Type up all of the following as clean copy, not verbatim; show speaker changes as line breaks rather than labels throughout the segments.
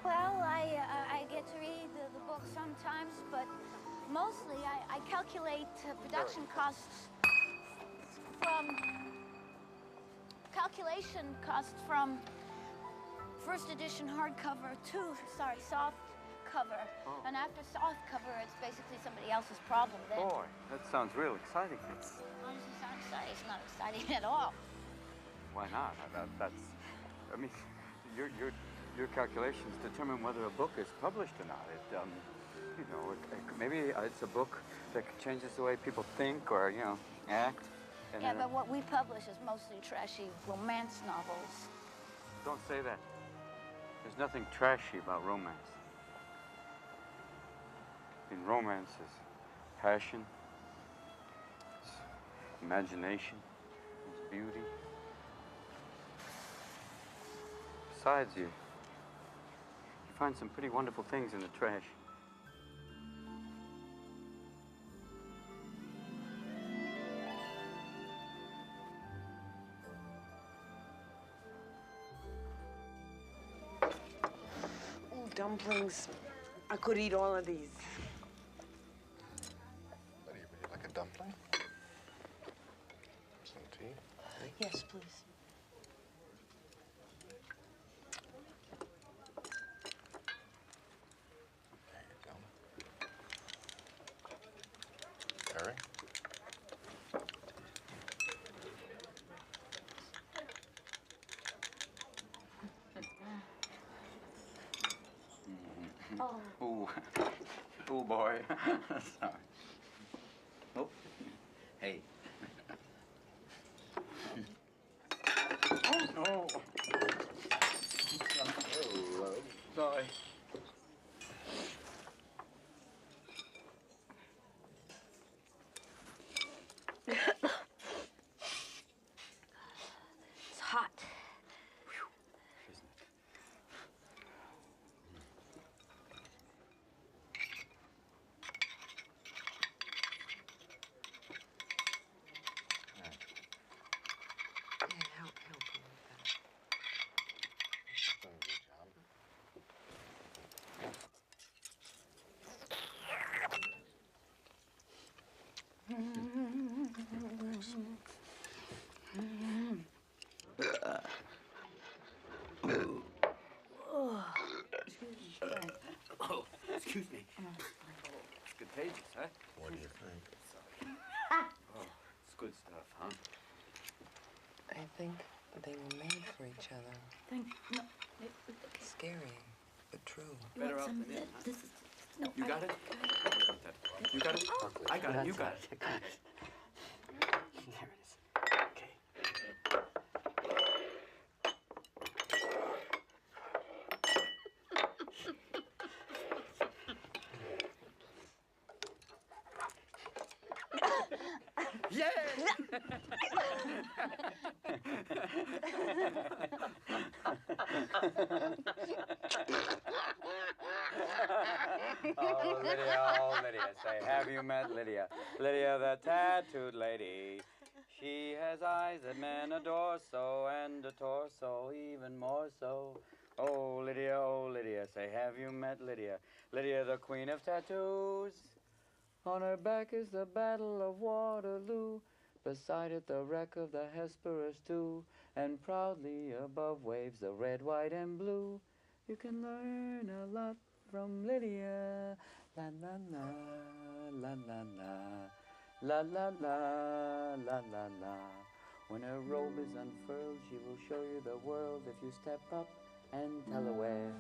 Well, I get to read the book sometimes, but mostly I calculate production costs from first edition hardcover to, soft cover.
Oh.
And after soft cover, it's basically somebody else's problem then.
Boy, that sounds real exciting.
It's honestly not exciting. It's not exciting at all.
Why not? I mean, your calculations determine whether a book is published or not. You know, maybe it's a book that changes the way people think or, you know, act. And
yeah, but what we publish is mostly trashy romance novels.
Don't say that. There's nothing trashy about romance. I mean, romance is passion, it's imagination, it's beauty. Besides, you find some pretty wonderful things in the trash.
Ooh, dumplings. I could eat all of these.
Lydia, would you like a dumpling? Some tea?
Yes, please.
There you go. Harry?
Oh.
Ooh. Ooh, boy. Sorry. Oh. Hey. Oh. Oh. Sorry.
It's hot.
Isn't it?
Yeah, help him with that.
You've done a good job.
Oh, excuse me. It's contagious, huh?
What do you think?
Oh, it's good stuff, huh?
I think they were made for each other.
No.
Scary, but true.
Better out than in, huh?
This is, no,
You got it? You got it? I got it. You got it.
There it is. Okay.
Yeah!
Oh, Lydia, say, have you met Lydia? Lydia, the tattooed lady. She has eyes that men adore so, and a torso even more so. Oh, Lydia, say, have you met Lydia? Lydia, the queen of tattoos. On her back is the Battle of Waterloo. Beside it, the wreck of the Hesperus, too. And proudly above waves the red, white, and blue. You can learn a lot from Lydia. La la la, la la la, la la la, la la la. When her robe is unfurled, she will show you the world if you step up and tell her where.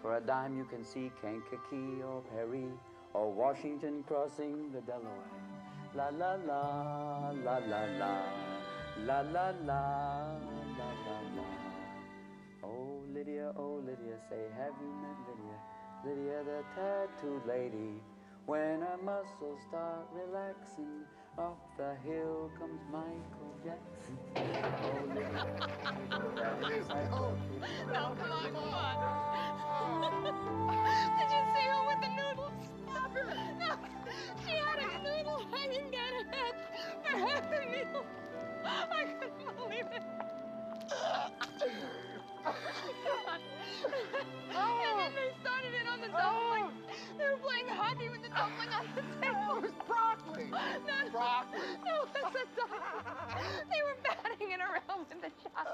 For a dime you can see Kankakee or Paris or Washington crossing the Delaware. La la la, la la la, la la la, la la la. Oh Lydia, say, have you met Lydia? Lydia, the tattooed lady. When her muscles start relaxing, off the hill comes Michael Jackson. Oh Lydia.
No, come on. Did you see her with the noodles? No, she had a noodle hanging down her head for half the meal. I couldn't believe it. Come on. It made me the dumpling. They were playing hockey with the dumpling on the table.
It was broccoli.
No,
Broccoli.
no, it was a dumpling. They were batting it around in the shop.